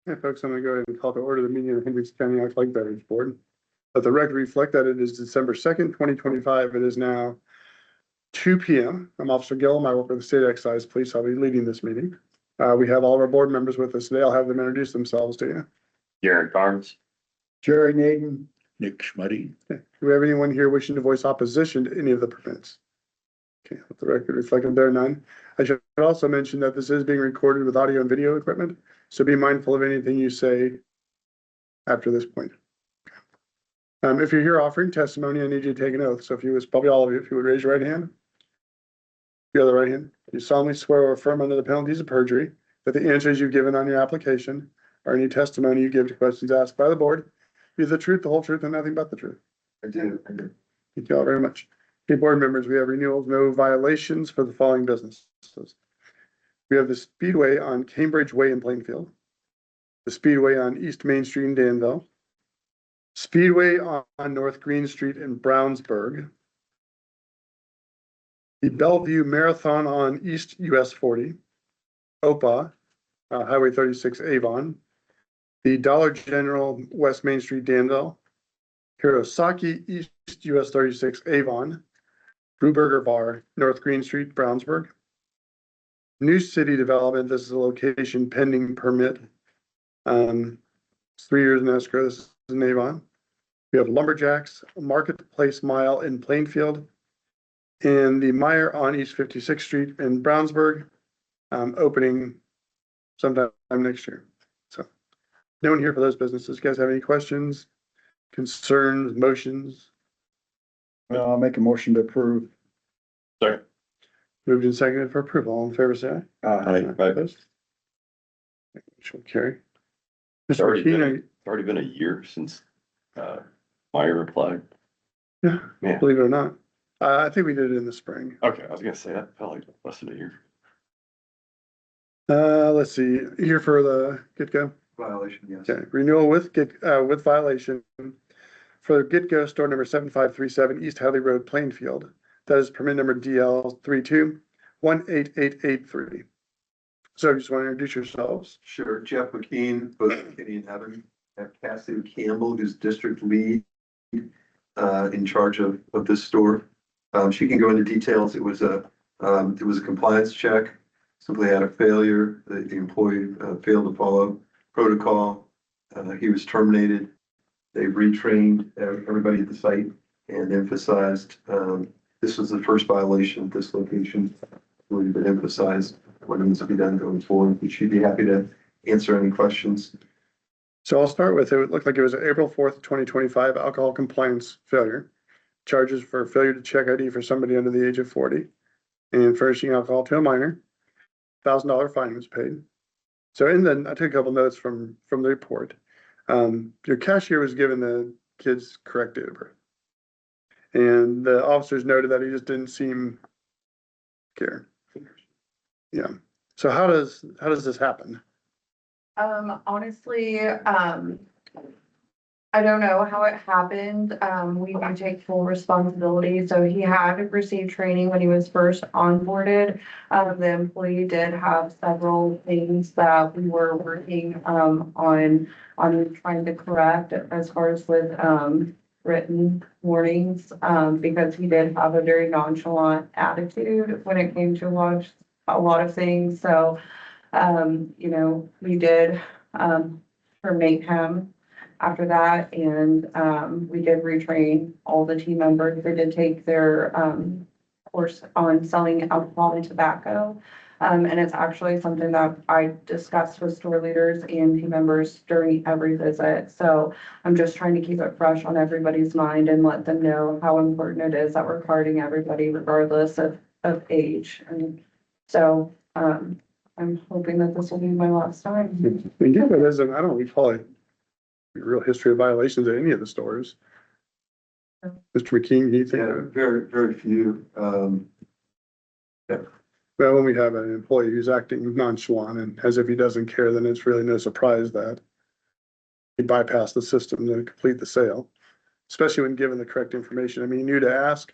Hey folks, I'm gonna go ahead and call to order the meeting of the Hendricks County Athletic Beverage Board. Let the record reflect that it is December 2nd, 2025. It is now 2 p.m. I'm Officer Gillum. I work with the State Excise Police. I'll be leading this meeting. We have all of our board members with us today. I'll have them introduce themselves to you. Jared Carnes. Jerry Naden. Nick Schmuddy. Okay. Do we have anyone here wishing to voice opposition to any of the permits? Okay, let the record reflect that there are none. I should also mention that this is being recorded with audio and video equipment, so be mindful of anything you say after this point. If you're here offering testimony, I need you to take an oath. So if you, it's probably all of you, if you would raise your right hand. The other right hand. You solemnly swear or affirm under the penalties of perjury that the answers you've given on your application or any testimony you give to questions asked by the board be the truth, the whole truth, and nothing but the truth. I do. Thank you all very much. Okay, board members, we have renewals, no violations for the following businesses. We have the Speedway on Cambridge Way in Plainfield, the Speedway on East Main Street in Danville, Speedway on North Green Street in Brownsburg, the Bellevue Marathon on East US 40, OPA, Highway 36 Avon, the Dollar General West Main Street Danville, Hirosaki East US 36 Avon, Brewburger Bar, North Green Street, Brownsburg. New City Development, this is a location pending permit. It's 3 years in escrow, this is in Avon. We have Lumberjacks, Marketplace Mile in Plainfield, and the Meyer on East 56th Street in Brownsburg, opening sometime next year. So no one here for those businesses. You guys have any questions, concerns, motions? Well, I'll make a motion to approve. Sorry. Moved and seconded for approval. All in favor, say aye. Aye. Opposed? Which will carry. It's Mr. already McKean, been a year since Meyer replied. yeah, Man. believe it or not. I think we did it in the spring. Okay, I was gonna say that felt like less than a year. Let's see, here for the get-go. Violation, yes. Okay, renewal with with violation for get-go store number 7537 East Hadley Road, Plainfield. That is permit number DL 32-18883. So you just want to introduce yourselves? Sure, Jeff McKean, both Kitty and Heaven, have Cassidy Campbell, who's district lead, in charge of this store. She can go into details. It was a compliance check. Simply had a failure. The employee failed to follow protocol. He was terminated. They retrained everybody at the site and emphasized this was the first violation at this location. Really been emphasized what needs to be done going forward. We should be happy to answer any questions. So I'll start with, it looked like it was April 4th, 2025, alcohol compliance failure. Charges for failure to check ID for somebody under the age of 40 and furnishing alcohol to a minor. $1,000 fine was paid. So I took a couple notes from the report. Your cashier was given the kid's correct date of birth. And the officers noted that he just didn't seem to care. Yeah. So how does this happen? Honestly, I don't know how it happened. We do take full responsibility. So he had received training when he was first onboarded. The employee did have several things that we were working on trying to correct as far as with written warnings, because he did have a very nonchalant attitude when it came to a lot of things. So you know, we did terminate him after that, and we did retrain all the team members. They did take their course on selling alcohol and tobacco. And it's actually something that I discussed with store leaders and team members during every visit. So I'm just trying to keep it fresh on everybody's mind and let them know how important it is that we're carding everybody regardless of age. And so I'm hoping that this will be my last time. I mean, it isn't, I don't recall a real history of violations at any of the stores. Mr. McKean, do you think? Yeah, very, very few. Well, when we have an employee who's acting nonchalant and as if he doesn't care, then it's really no surprise that he bypassed the system to complete the sale, especially when given the correct information. I mean, he knew to ask,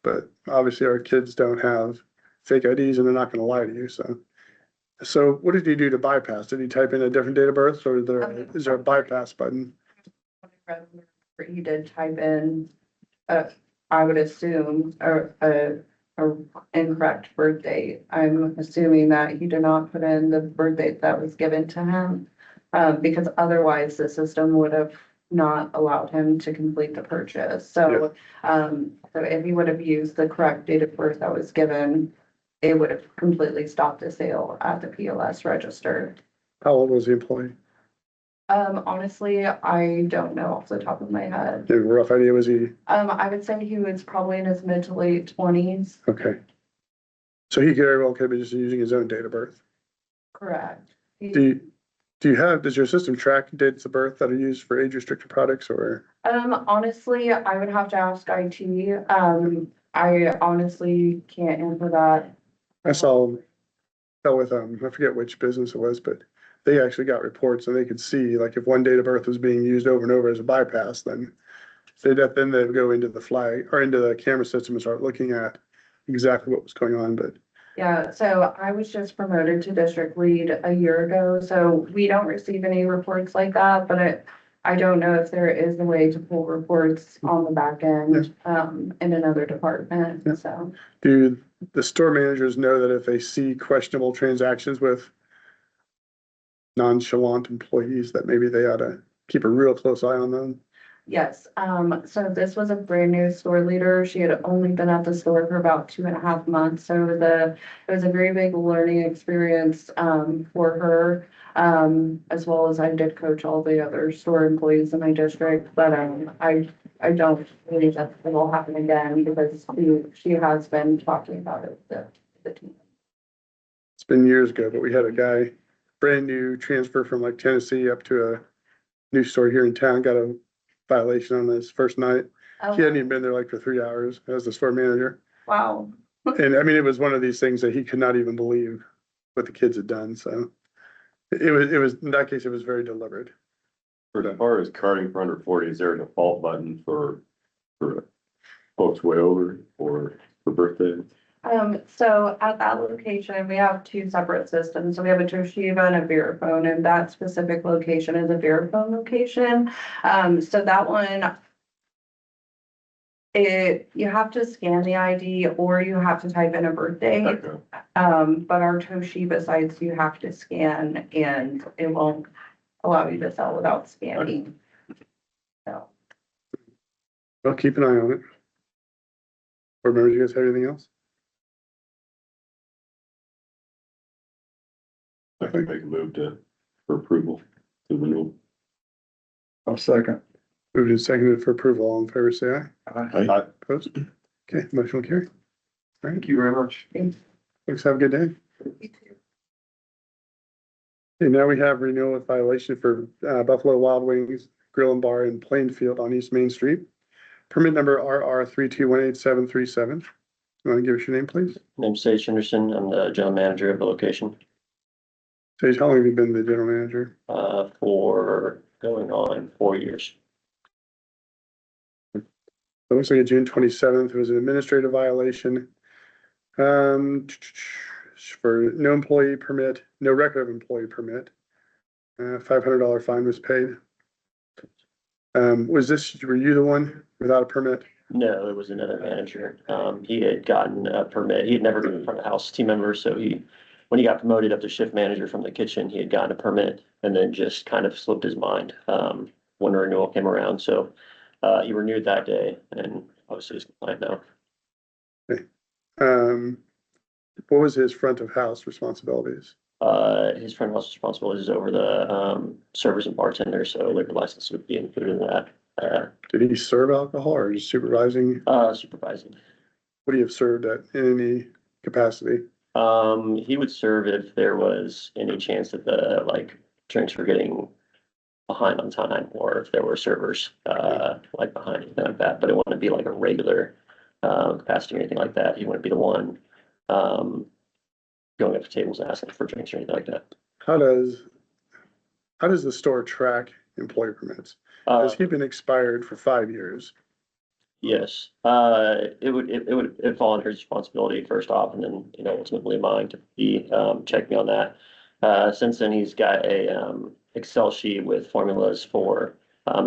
but obviously our kids don't have fake IDs and they're not going to lie to you. So So what did he do to bypass? Did he type in a different date of birth or is there a bypass button? He did type in, I would assume, a incorrect birth date. I'm assuming that he did not put in the birth date that was given to him. Because otherwise the system would have not allowed him to complete the purchase. So, so if he would have used the correct date of birth that was given, it would have completely stopped the sale at the POS register. How old was the employee? Honestly, I don't know off the top of my head. Do you have a rough idea? Was he, I would say he was probably in his mid to late 20s. okay. So he very well could be just using his own date of birth. Correct. Does your system track dates of birth that are used for age restricted products or? Honestly, I would have to ask IT. I honestly can't answer that. I saw that with, I forget which business it was, but they actually got reports and they could see like if one date of birth was being used over and over as a bypass, then they'd go into the flag or into the camera system and start looking at exactly what was going on, but Yeah, so I was just promoted to district lead a year ago, so we don't receive any reports like that, but I don't know if there is a way to pull reports on the back end, in another department, Yeah. so. do the store managers know that if they see questionable transactions with nonchalant employees, that maybe they ought to keep a real close eye on them? Yes, so this was a brand new store leader. She had only been at the store for about 2.5 months. So it was a very big learning experience, for her. As well as I did coach all the other store employees in my district, but, I don't believe that it will happen again because she has been talking about it with the team. It's been years ago, but we had a guy, brand new transfer from like Tennessee up to a new store here in town, got a violation on his first night. He hadn't even been there like for 3 hours as the store manager. Wow. And I mean, it was one of these things that he could not even believe what the kids had done, so. It was, in that case, it was very deliberate. For as far as carding for under 40, is there a default button for folks way over or for birthday? So at that location, we have two separate systems. So we have a Toshiba and a Verifone, and that specific location is a Verifone location. So that one, you have to scan the ID or you have to type in a birthday. Okay. But our Toshiba sites, you have to scan and it won't allow you to sell without scanning. So. Well, keep an eye on it. Board members, you guys have anything else? I can make a move for approval to renewal. I'll second. Moved and seconded for approval. All in favor, say aye. Aye. Opposed? Okay, motion will carry. All right, Thank you very much. folks, have a good day. Okay, now we have renewal with violation for Buffalo Wild Wings Grill and Bar in Plainfield on East Main Street. Permit number RR 3218737. You want to give us your name, please? Name's Sage Henderson. I'm the general manager of the location, Sage, how long have you been the general manager? for going on 4 years. It looks like a June 27th, it was an administrative violation. For no employee permit, no record of employee permit. $500 fine was paid. Were you the one without a permit? No, it was another manager. He had gotten a permit. He had never been a front of house team member, so when he got promoted up to shift manager from the kitchen, he had gotten a permit and then just kind of slipped his mind, when the renewal came around. So, he renewed that day and obviously is compliant now. What was his front of house responsibilities? His front of house responsibilities is over the, servers and bartenders, so liquor license would be included in that. Did he serve alcohol or just supervising? Supervising. Would he have served in any capacity? He would serve if there was any chance that the drinks were getting behind on time, or if there were servers behind, anything like that. But it wouldn't be like a regular capacity or anything like that. He wouldn't be the one going up to tables and asking for drinks or anything like that. How does the store track employee permits? Has he been expired for 5 years? Yes, it would fall under his responsibility first off, and then ultimately mine to be checking on that. Since then, he's got a, Excel sheet with formulas for,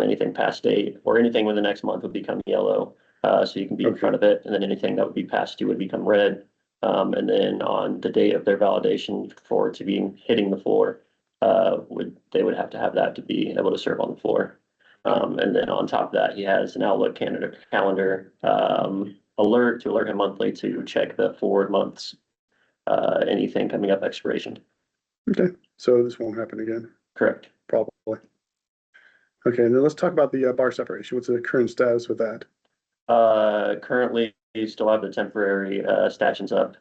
anything past date or anything within the next month would become yellow. So you can be in front of it, and then anything that would be past due would become red. And then on the date of their validation for it to be hitting the floor, they would have to have that to be able to serve on the floor. And then on top of that, he has an Outlook calendar, alert to alert him monthly to check the forward months, anything coming up expiration. Okay, so this won't happen again, Correct. probably. Okay, and then let's talk about the bar separation. What's the current status with that? Currently, we still have the temporary, stanchions up,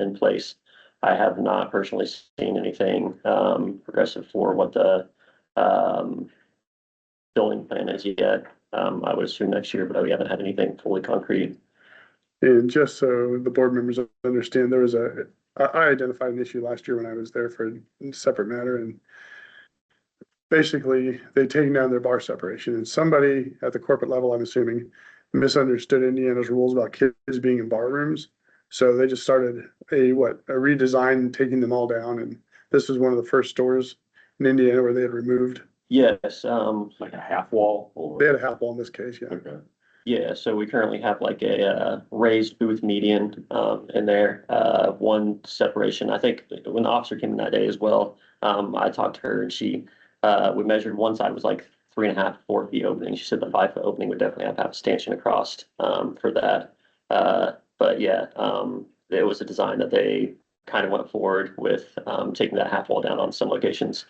in place. I have not personally seen anything, progressive for what the, building plan is yet. I would assume next year, but we haven't had anything fully concrete. And just so the board members understand, there was I identified an issue last year when I was there for a separate matter, and basically they'd taken down their bar separation, and somebody at the corporate level, I'm assuming, misunderstood Indiana's rules about kids being in bar rooms. So they just started a redesign, taking them all down, and this was one of the first stores in Indiana where they had removed, Yes, Like a half wall they or? had a half wall in this case, yeah. Okay. yeah, so we currently have like a, raised booth median, in there, one separation. I think when the officer came in that day as well, I talked to her and she, we measured one side was like 3.5, 4 feet opening. She said the 5 foot opening would definitely have to have a stanchion across, for that. But yeah, it was a design that they kind of went forward with, taking that half wall down on some locations,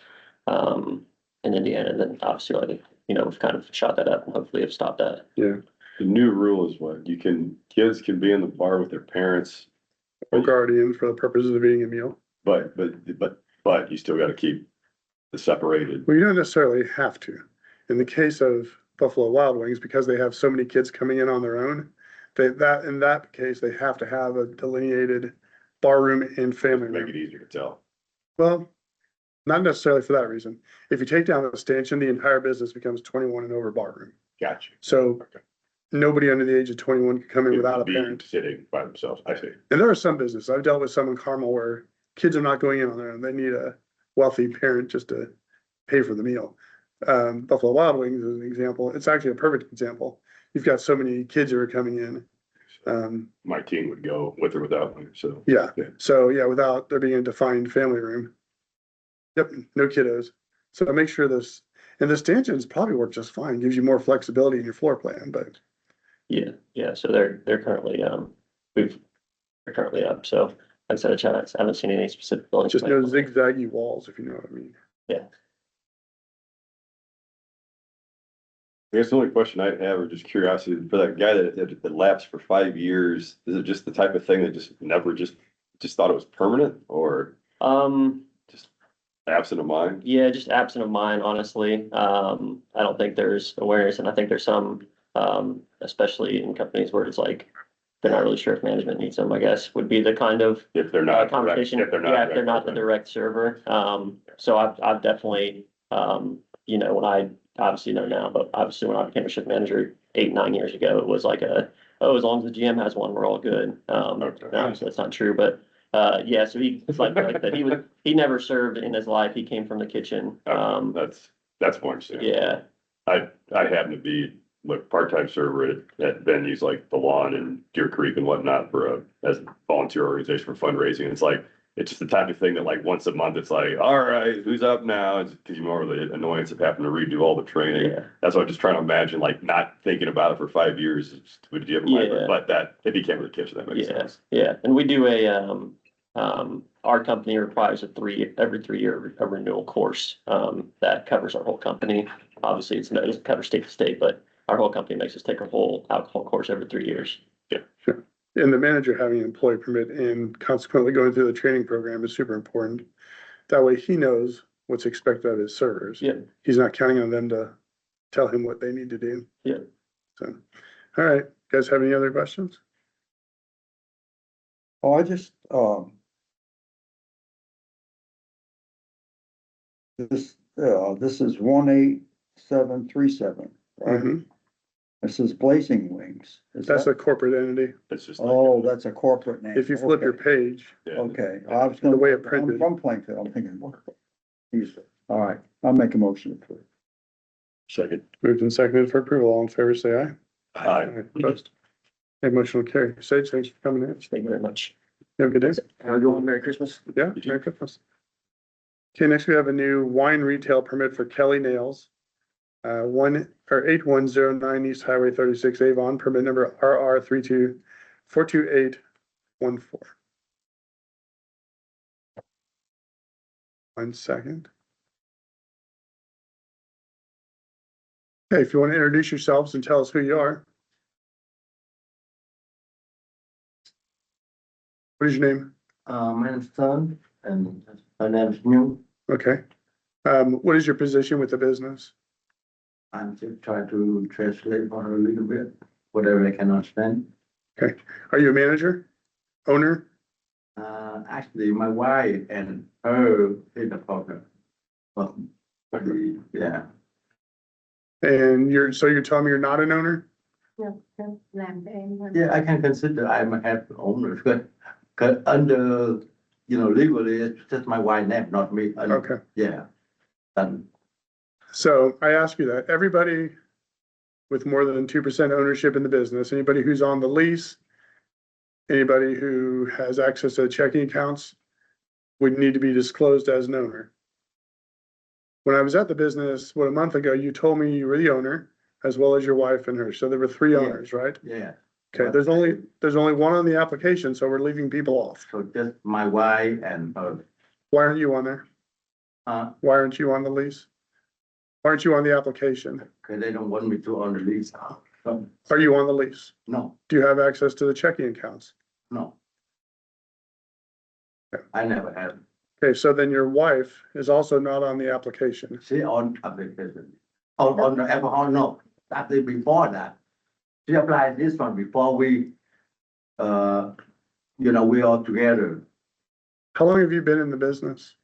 in Indiana. And then obviously, like, we've kind of shot that up and hopefully have stopped that. Yeah, The new rule is what? Kids can be in the bar with their parents, or guardian for the purposes of eating a meal. but you still gotta keep the separated. Well, you don't necessarily have to. In the case of Buffalo Wild Wings, because they have so many kids coming in on their own, in that case, they have to have a delineated bar room and family Make it room. easier to tell. Well, not necessarily for that reason. If you take down the stanchion, the entire business becomes 21 and over bar room. Gotcha. So Okay. nobody under the age of 21 can come in without a Be parent. Sitting by themselves. I see. And there are some businesses, I've dealt with some in Carmel where kids are not going in on their own. They need a wealthy parent just to pay for the meal. Buffalo Wild Wings is an example. It's actually a perfect example. You've got so many kids who are coming in. My team would go with or without me, so. Yeah, Yeah. so yeah, without there being a defined family room. Yep, no kiddos. So make sure and the stanchions probably work just fine, gives you more flexibility in your floor plan, but Yeah, so they're currently, they're currently up. So like I said, I haven't seen any specific buildings. just no zigzaggy walls, if you know what I mean. Yeah. I guess the only question I'd have, or just curiosity, for that guy that lapsed for 5 years, is it just the type of thing that just never just thought it was permanent, or just absent of mind? Yeah, just absent of mind, honestly. I don't think there's awareness, and I think there's some, especially in companies where it's like they're not really sure if management needs them, I guess, would be the kind of If they're not. conversation. If they're not. Yeah, if they're not the direct server. So I've definitely, when I obviously know now, but obviously when I became a shift manager 8, 9 years ago, it was like as long as the GM has one, we're all good. Okay. Obviously that's not true, but yeah, so like that, he never served in his life. He came from the kitchen. That's more interesting. Yeah, I happen to be part-time server at venues like the Lawn and Deer Creek and whatnot as a volunteer organization for fundraising. It's just the type of thing that like once a month, it's like, all right, who's up now? It's because you more the annoyance of having to redo all the training. yeah. That's what I'm just trying to imagine, like not thinking about it for 5 years. Would you ever mind? Yeah. But that, if you can't really catch it, that makes sense. Yeah, and we do our company requires every 3 year a renewal course, that covers our whole company. Obviously, it doesn't cover state to state, but our whole company makes us take a whole alcohol course every 3 years. Sure. And the manager having an employee permit and consequently going through the training program is super important. That way he knows what's expected of his servers. Yeah. He's not counting on them to tell him what they need to do. Yeah. So, all right, guys have any other questions? Oh, I just, this is 18737, right? Mhm. This is Blazing Wings. Is That's that- a corporate entity. It's just. Oh, that's a corporate name. If you flip your Okay. page, Yeah. Okay, I was gonna. The way it I'm printed. from Plainfield, I'm thinking, what? All right, I'll make a motion to approve. Second. moved and seconded for approval. All in favor, say aye. Aye. Opposed? Okay, motion will carry. Sage, thanks for coming in. Thank you very much. You have a good day. Have a good one. Merry Christmas. Yeah, Merry Christmas. Okay, next we have a new wine retail permit for Kelly Nails. 8109 East Highway 36 Avon, permit number RR 42814. 1 second. Okay, if you want to introduce yourselves and tell us who you are. What is your name? My name's Tom, and my name's New. Okay. What is your position with the business? I'm just trying to translate for her a little bit, whatever I can understand. Are you a manager? Owner? Actually, my wife and her is a partner. But, yeah, And you're telling me you're not an owner? yeah, I can consider I'm a half owner, cause under, legally, it's just my wife's name, not me. Okay. Yeah. And, So I ask you that, everybody with more than 2% ownership in the business, anybody who's on the lease, anybody who has access to checking accounts would need to be disclosed as an owner. When I was at the business, a month ago, you told me you were the owner as well as your wife and her. So there were 3 Yeah. owners, right? yeah, Okay, there's only one on the application, so we're leaving people off. so just my wife and her, Why aren't you on there? Why aren't you on the lease? Why aren't you on the application? cause they don't want me to own the lease. So, Are you on the lease? no, Do you have access to the checking accounts? no. Yeah. I never had. Okay, so then your wife is also not on the application. She on application. On the alcohol, no, that is before that. She applied this one before we, we all together. How long have you been in the business?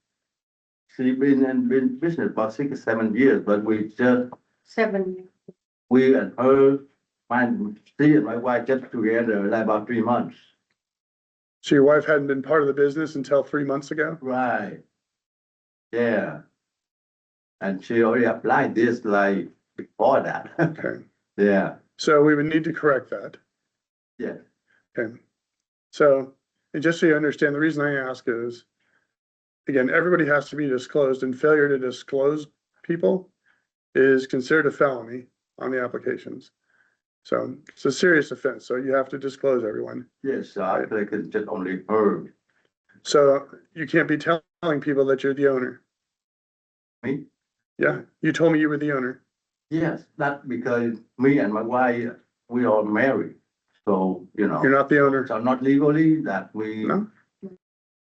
She been in business for 6 or 7 years, but we just, 7. we and her, she and my wife just together like about 3 months. So your wife hadn't been part of the business until 3 months ago? Right. Yeah. And she already applied this like before that. Okay, Yeah, so we would need to correct that. yeah, Okay, so, and just so you understand, the reason I ask is, again, everybody has to be disclosed, and failure to disclose people is considered a felony on the applications. So it's a serious offense, so you have to disclose everyone. yes, so I think it's just only her. So you can't be telling people that you're the owner. Me? Yeah, you told me you were the owner. Yes, that's because me and my wife, we are married, so, You're not the owner. so not legally that we. No?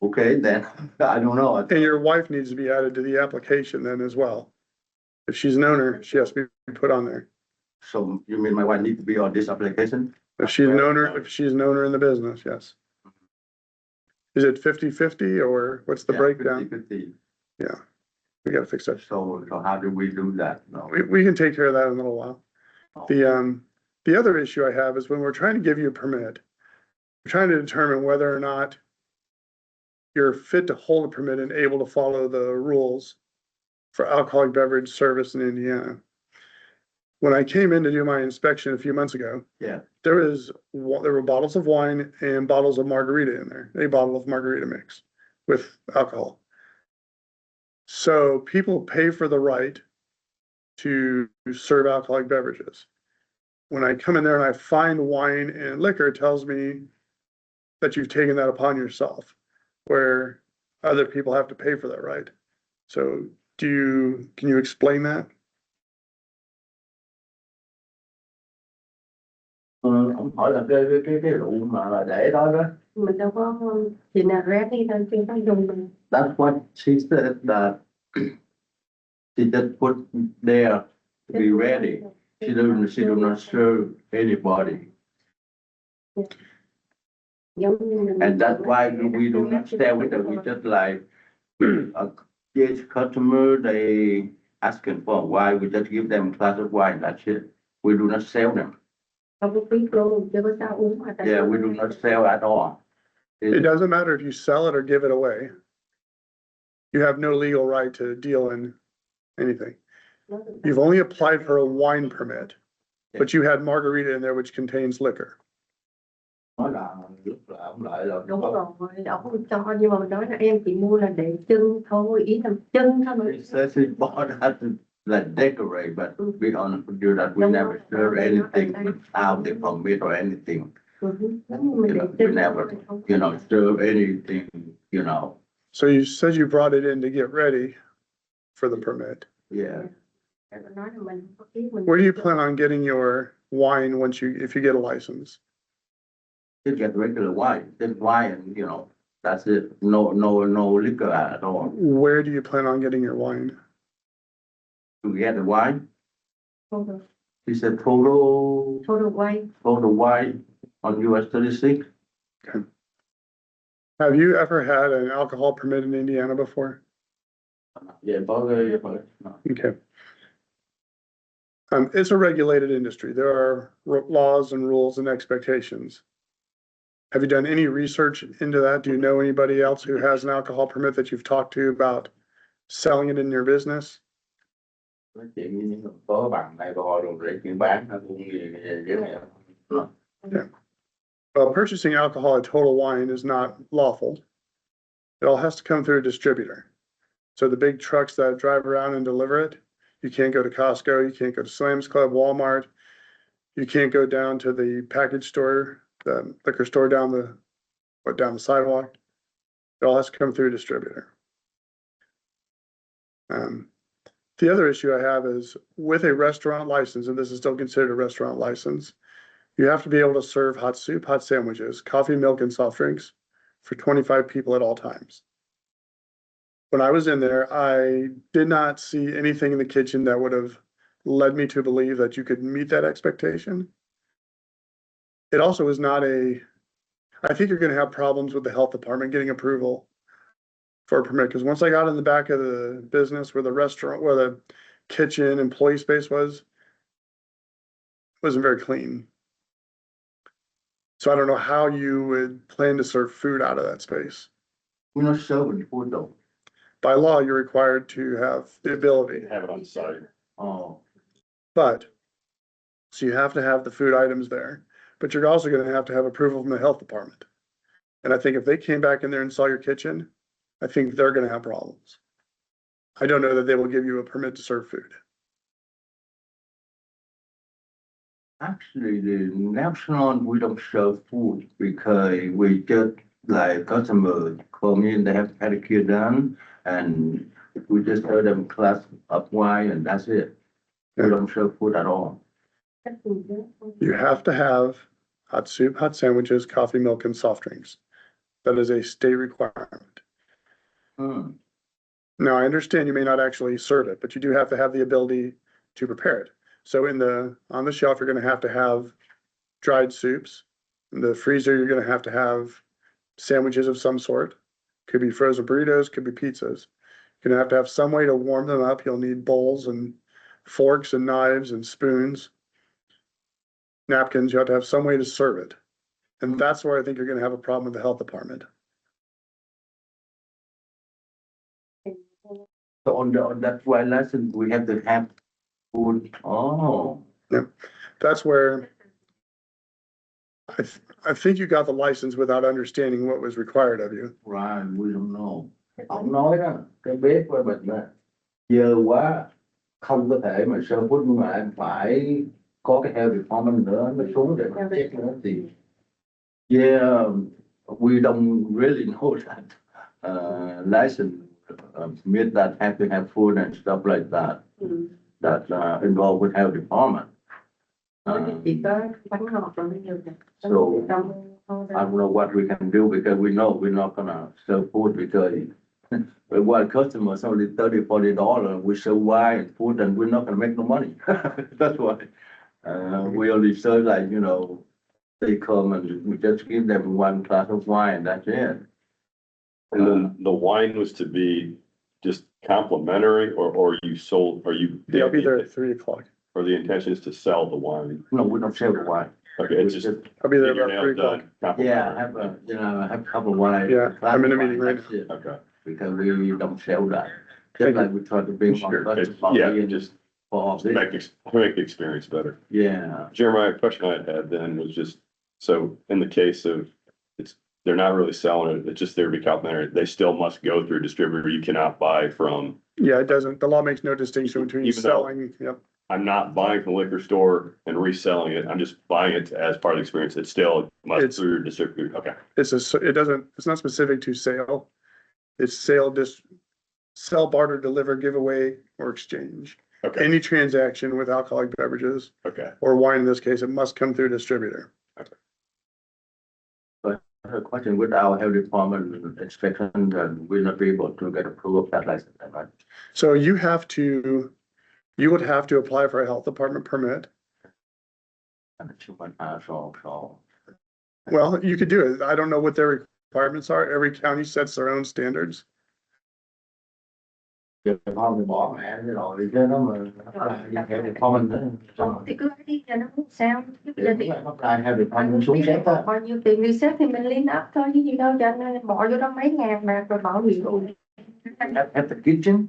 Okay, then, I don't know. And your wife needs to be added to the application then as well. If she's an owner, she has to be put on there. So you mean my wife need to be on this application? If she's an owner in the business, yes. Is it 50-50 or what's the Yeah, breakdown? 50-50. Yeah, we gotta fix that. So how do we do that? No. We can take care of that in a little while. The other issue I have is when we're trying to give you a permit, we're trying to determine whether or not you're fit to hold a permit and able to follow the rules for alcoholic beverage service in Indiana. When I came in to do my inspection a few months ago, Yeah, there were bottles of wine and bottles of margarita in there, a bottle of margarita mix with alcohol. So people pay for the right to serve alcoholic beverages. When I come in there and I find wine and liquor, it tells me that you've taken that upon yourself, where other people have to pay for that right. So can you explain that? ông hỏi là cái rượu mà là để đó đó. Mình đâu có, chị nào ready thôi, chưa có dùng mình. That's what she said that she just put there to be ready. She do not serve anybody. And that's why we do not stay with them. We just like each customer, they asking for wine, we just give them a glass of wine, that's it. We do not sell them. Không có biết luôn, chưa có sao uống mà. Yeah, we do not sell at all. It doesn't matter if you sell it or give it away. You have no legal right to deal in anything. You've only applied for a wine permit, but you had margarita in there which contains liquor. Nói là lúc là ông lợi là Đúng rồi, ông không cho, nhưng mà mình nói là em chỉ mua là để chân thôi, ý là chân thôi mà. It says it bought that to like decorate, but be honest with you that we never serve anything without the permit or anything. Mình You để know, we chân never, thôi. you know, serve anything, you know, So you said you brought it in to get ready for the permit. yeah. Em nói là mình không có biết mình. Where do you plan on getting your wine if you get a license? Just get regular wine, just wine, and you know, that's it. No liquor at all. Where do you plan on getting your wine? To get the wine, Total it's a total quay. wine on US 36. Have you ever had an alcohol permit in Indiana before? Yeah, but, Okay. It's a regulated industry. There are laws and rules and expectations. Have you done any research into that? Do you know anybody else who has an alcohol permit that you've talked to about selling it in your business? nói chuyện với những có bằng này rồi để chuyện bán nó cũng gì cái này. Well, purchasing alcohol at Total Wine is not lawful. It all has to come through a distributor. So the big trucks that drive around and deliver it, you can't go to Costco, you can't go to Sam's Club, Walmart. You can't go down to the package store, the liquor store down the sidewalk. It all has to come through a distributor. The other issue I have is with a restaurant license, and this is still considered a restaurant license, you have to be able to serve hot soup, hot sandwiches, coffee, milk, and soft drinks for 25 people at all times. When I was in there, I did not see anything in the kitchen that would have led me to believe that you could meet that expectation. It also is not I think you're gonna have problems with the health department getting approval for a permit, because once I got in the back of the business where the kitchen employee space wasn't very clean. So I don't know how you would plan to serve food out of that space. We're not serving food though. By law, you're required to have the ability, Have it on site. Oh, so you have to have the food items there, but you're also gonna have to have approval from the health department. And I think if they came back in there and saw your kitchen, I think they're gonna have problems. I don't know that they will give you a permit to serve food. actually, the national we don't serve food because we just like customers come in, they have pedicure done, and we just serve them a glass of wine and that's it. We don't serve food at all. You have to have hot soup, hot sandwiches, coffee, milk, and soft drinks. That is a state requirement. Hmm. Now, I understand you may not actually serve it, but you do have to have the ability to prepare it. So on the shelf, you're gonna have dried soups. In the freezer, you're gonna have to have sandwiches of some sort. Could be frozen burritos, could be pizzas. You're gonna have some way to warm them up. You'll need bowls and forks and knives and spoons. Napkins, you have to have some way to serve it. And that's where I think you're gonna have a problem with the health department. So on that wine license, we have to have food. Oh, That's where I think you got the license without understanding what was required of you. right, we don't know. Ông nói đó, cái bếp của mình đó, dơ quá, không có thể mà sơ food nhưng mà em phải có cái health department nữa mới xuống để mà check nữa thì yeah, we don't really know that license mean that have to have food and stuff like that that involved with health department. Chỉ có bánh ngọt rồi nhiều nè. So I don't know what we can do because we know we're not gonna sell food because one customer is only $30-40. We sell wine and food and we're not gonna make no money. That's why we only serve like, you know, they come and we just give them one glass of wine and that's it. And then the wine was to be just complimentary or you sold, or you? They'll be there at 3 o'clock. or the intention is to sell the wine? No, we don't sell the wine. Okay, it's just I'll be there get your about 3 nails o'clock. done. Yeah, have a, have a couple of wine. Yeah, I'm in a meeting right That's it, Okay, because we don't sell that. Thank Just like we try to bring one Sure. customer yeah, in just for this. make the experience better. Yeah, Jeremiah, a question I had then was just, so in the case of, they're not really selling it, it's just there to be complimentary, they still must go through a distributor, you cannot buy from, Yeah, it doesn't, the law makes no distinction between Even though- selling, yep, I'm not buying from the liquor store and reselling it, I'm just buying it as part of the experience, it's still must It's- through distributor, okay. it's not specific to sale. It's sell, barter, deliver, giveaway, or exchange. Okay, Any transaction with alcoholic beverages okay, or wine in this case, it must come through a distributor. a question with our health department inspection, and we'll not be able to get approval of that license, right? So you would have to apply for a health department permit. And the 2.5, so. Well, you could do it. I don't know what their requirements are. Every county sets their own standards. Giờ con thì bỏ mẹ cái rồi đi chứ nó mà health department Thì cứ đi cho nó không sao. Chứ bây giờ thì apply health department xuống xét á. bao nhiêu tiền đi xét thì mình lên up thôi chứ gì đâu, cho nên bỏ vô đó mấy ngàn bạc rồi bảo hiểm. Have the kitchen.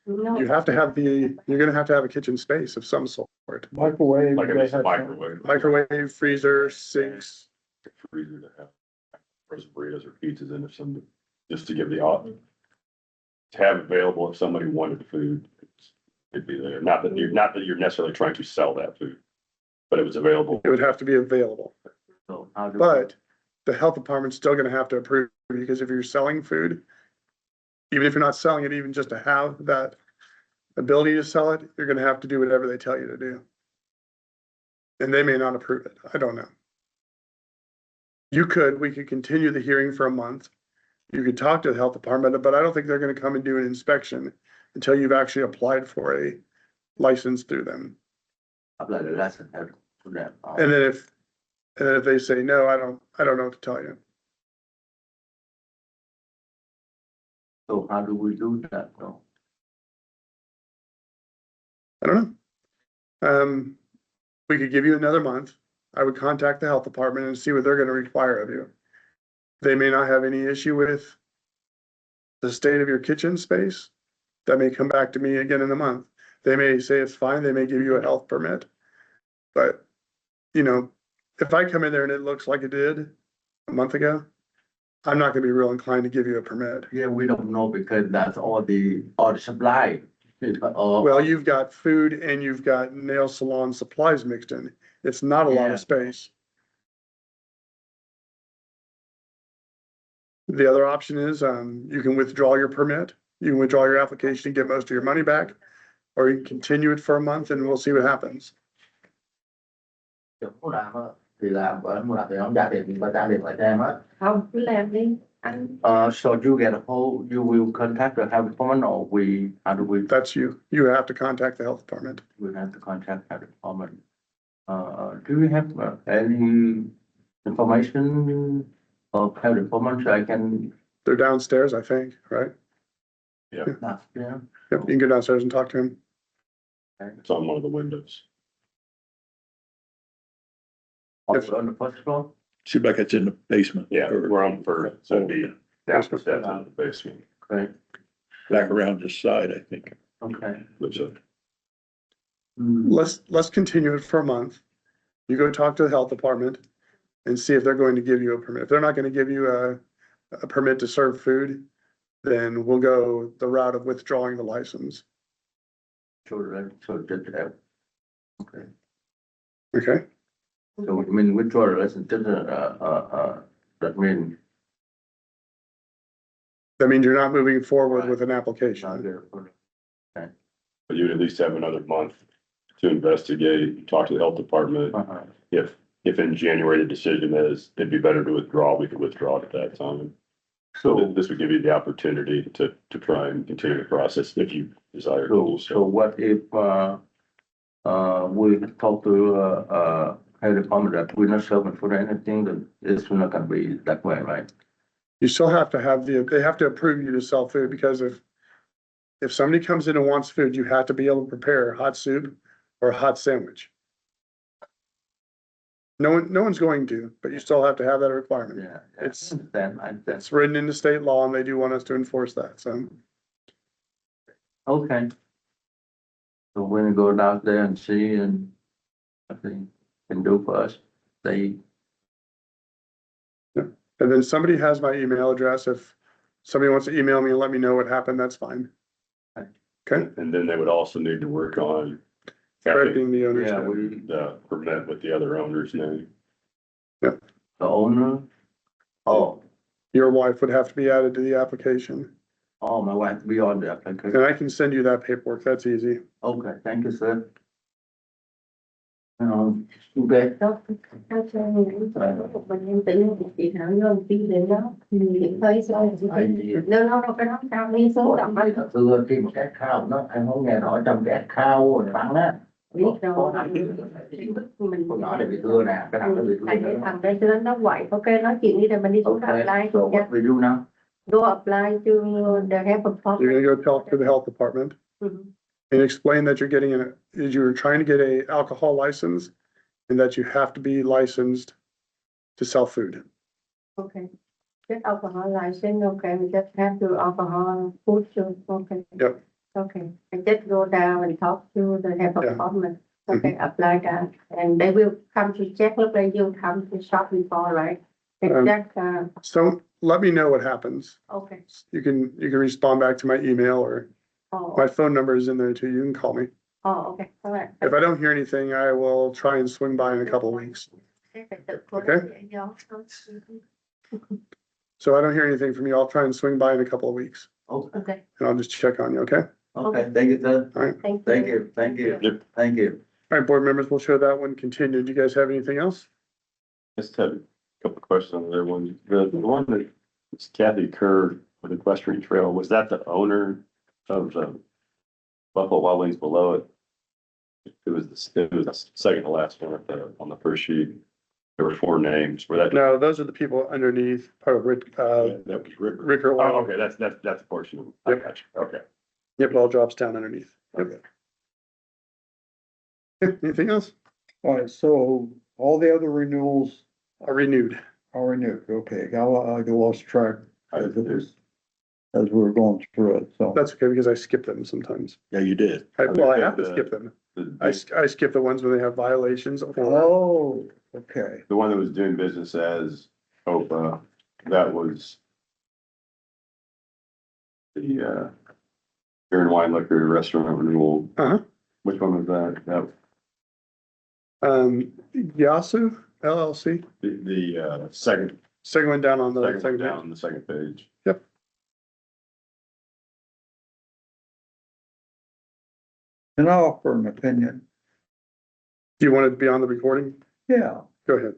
No. You're gonna have to have a kitchen space of some sort. Microwave. like it's a microwave. Microwave, freezer, sinks. Freezer to have frozen burritos or pizzas in or something, just to give the option. To have available if somebody wanted food, it'd be there, not that you're necessarily trying to sell that food. But it was available, It would have to be available. So how do But the health department's still gonna have to approve, because if you're selling food, even if you're not selling it, even just to have that ability to sell it, you're gonna have to do whatever they tell you to do. And they may not approve it. I don't know. We could continue the hearing for a month. You could talk to the health department, but I don't think they're gonna come and do an inspection until you've actually applied for a license through them. apply the license to them? And then if they say no, I don't know what to tell you. So how do we do that? No. I don't know. We could give you another month. I would contact the health department and see what they're gonna require of you. They may not have any issue with the state of your kitchen space. That may come back to me again in a month. They may say it's fine, they may give you a health permit. But, if I come in there and it looks like it did a month ago, I'm not gonna be real inclined to give you a permit. Yeah, we don't know because that's all the supply. Well, you've got food and you've got nail salon supplies mixed in. It's not a lot Yeah. of space. The other option is, you can withdraw your permit, you can withdraw your application and get most of your money back. Or you can continue it for a month and we'll see what happens. Muốn làm á, thì làm, muốn làm thì không trả tiền thì phải trả điện lại cho em á. Không, cứ làm đi. Anh So you get a hold, you will contact the health department, or how do we, That's you. You have to contact the health department. we have to contact health department? Do we have any information of health department so I can, They're downstairs, I think, right? yeah? Yep, you can go downstairs and talk to him. it's on one of the windows. On the first floor? Seems like it's in the basement. Yeah, or we're on first, so it'd be down the steps in the basement, Okay, Back around this side, I think. okay. which is. Let's continue it for a month. You go talk to the health department and see if they're going to give you a permit. If they're not gonna give you a permit to serve food, then we'll go the route of withdrawing the license. So just, okay. Okay? So I mean, withdraw the license, just, that mean. That means you're not moving forward with an application. But you'd at least have another month to investigate, talk to the health department. Uh-huh. If in January the decision is it'd be better to withdraw, we could withdraw at that time. So So, this would give you the opportunity to try and continue the process if you desire to do so so. what if, we talk to, health department that we're not serving for anything, that it's not gonna be that way, right? You still have to they have to approve you to sell food, because if somebody comes in and wants food, you have to be able to prepare hot soup or a hot sandwich. No one's going to, but you still have to have that requirement. Yeah. It's- I understand. It's written into state law and they do want us to enforce that, so. Okay. So when we go down there and see and I think can do for us, they, And then somebody has my email address. If somebody wants to email me and let me know what happened, that's fine. Okay, And then they would also need to work on correcting the owner's yeah, name. we, the permit with the other owner's name. the owner. Oh, Your wife would have to be added to the application. oh, my wife be on the application. And I can send you that paperwork. That's easy. Okay, thank you, sir. Okay. Đó, nó cho mình em tự nhiên chị Thảo vô đi đến đó thì thấy sao nó cái đó cao đi số đậm ấy Xưa khi mà cái khao nó em không nghe nói trong cái khao rồi bắn á biết rồi mình con nhỏ này bị thưa nè cái thằng nó bị thưa tại cái thằng đây cho nó quậy ok nói chuyện đi rồi mình đi xuống apply so what we do now? go apply to the health department. You're gonna go talk to the health department and explain that you're getting you're trying to get a alcohol license and that you have to be licensed to sell food. Okay. Just alcohol license, okay, we just have to alcohol food too, okay. Yep. Okay, I just go down and talk to the health Yeah. department, okay, apply that, and they will come to check, look like you come to shop before, right? They check, So let me know what happens. okay, You can respond back to my email or oh, my phone number is in there too. You can call me. oh, okay, all right. If I don't hear anything, I will try and swing by in a couple of weeks. Okay. So I don't hear anything from you. I'll try and swing by in a couple of weeks Okay, and I'll just check on you, okay? Okay, thank you, sir. thank you. Thank you, thank you, Yep. thank you. All right, board members, we'll show that one continued. Do you guys have anything else? Just had a couple of questions on the other one. The one that was Kathy Kerr with Equestrian Trail, was that the owner of the Buffalo Wild Wings below it? It was the second to last one on the first sheet. There were 4 names. Were that? No, those are the people underneath part of Rick, That was Ricker Oh, Oil. okay, that's a portion of it. I Yep. got you. Okay. Yep, it all drops down underneath. Yep. Anything else? All right, so all the other renewals Are renewed. are renewed, okay, I lost track as it There's- was, as we were going through it, so. That's okay because I skip them sometimes. Yeah, you did. Well, I have to skip them. I The skip the ones when they have violations or Oh, okay, the one that was doing business as OPA, that was the beer and wine liquor restaurant renewal. Uh-huh. Which one was that? That, Yasu LLC, the second second one down on the one second down page. on the second page. and I'll offer an opinion, Do you want it to be on the recording? yeah. Go ahead.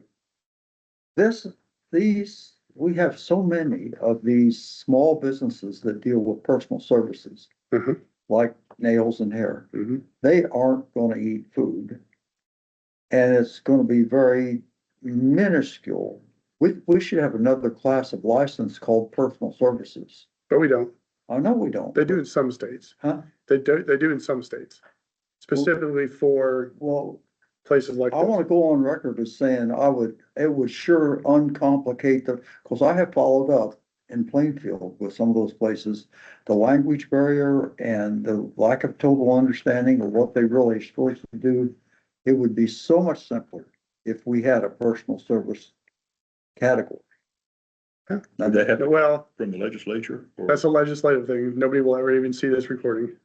We have so many of these small businesses that deal with personal services. Mhm. Like nails and hair. Mhm. They aren't gonna eat food. And it's gonna be very minuscule. We should have another class of license called personal services. But we don't. I know we don't. They do in some states. Huh? They do in some states. Specifically for Well, places like I this. wanna go on record as saying it would sure uncomplicate cause I have followed up in Plainfield with some of those places. The language barrier and the lack of total understanding of what they really are supposed to do. It would be so much simpler if we had a personal service category. Yeah. Did that happen Well, from the legislature? or- that's a legislative thing. Nobody will ever even see this recording.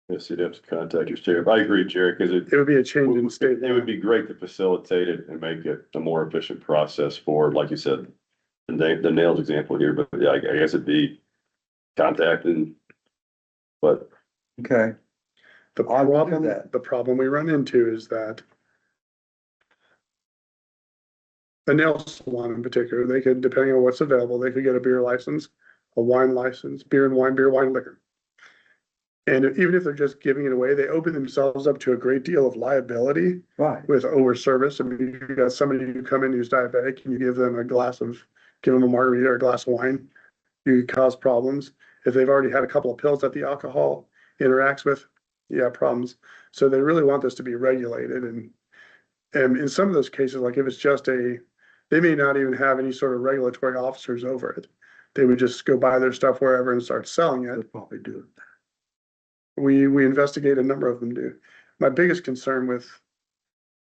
Yes, you'd have to contact your sheriff. I agree, Jerry, because It would be a change in state it law. would be great to facilitate it and make it a more efficient process for, like you said, the nails example here, but yeah, I guess it'd be contacting. But Okay, The I will do problem, that. the problem we run into is that a nail salon in particular, they could, depending on what's available, they could get a beer license, a wine license, beer, wine, liquor. And even if they're just giving it away, they open themselves up to a great deal of liability right. with over service. I mean, you got somebody who come in who's diabetic and you give them give them a margarita or a glass of wine, you could cause problems. If they've already had a couple of pills that the alcohol interacts with, yeah, problems. So they really want this to be regulated and in some of those cases, like if it's just they may not even have any sort of regulatory officers over it. They would just go buy their stuff wherever and start selling it. They'll probably do it. We investigate, a number of them do. My biggest concern with,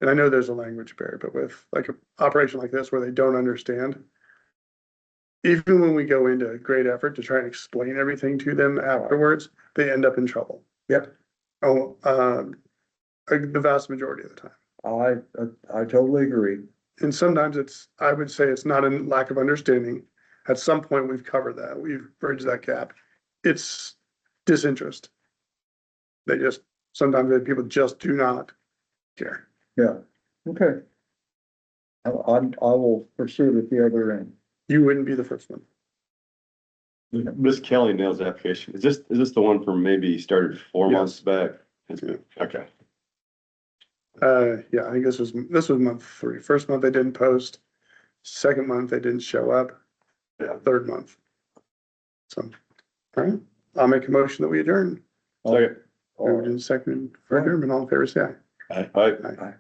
and I know there's a language barrier, but with like an operation like this where they don't understand, even when we go into great effort to try and explain everything to them afterwards, they end up in trouble. Yep. Oh, the vast majority of the time. I totally agree. And sometimes I would say it's not a lack of understanding. At some point, we've covered that. We've bridged that gap. It's disinterest. Sometimes people just do not care. Yeah, okay. I will pursue it at the other end. You wouldn't be the first one. This Kelly Nails application, is this the one from maybe started 4 Yes. months back? Yeah. Okay. Yeah, I think this was month 3. First month they didn't post. Second month they didn't show up. Yeah, third month. So, all right, I'll make a motion that we adjourn. Second. Moved and seconded for adjournment. All in favor, say aye. Aye. Aye.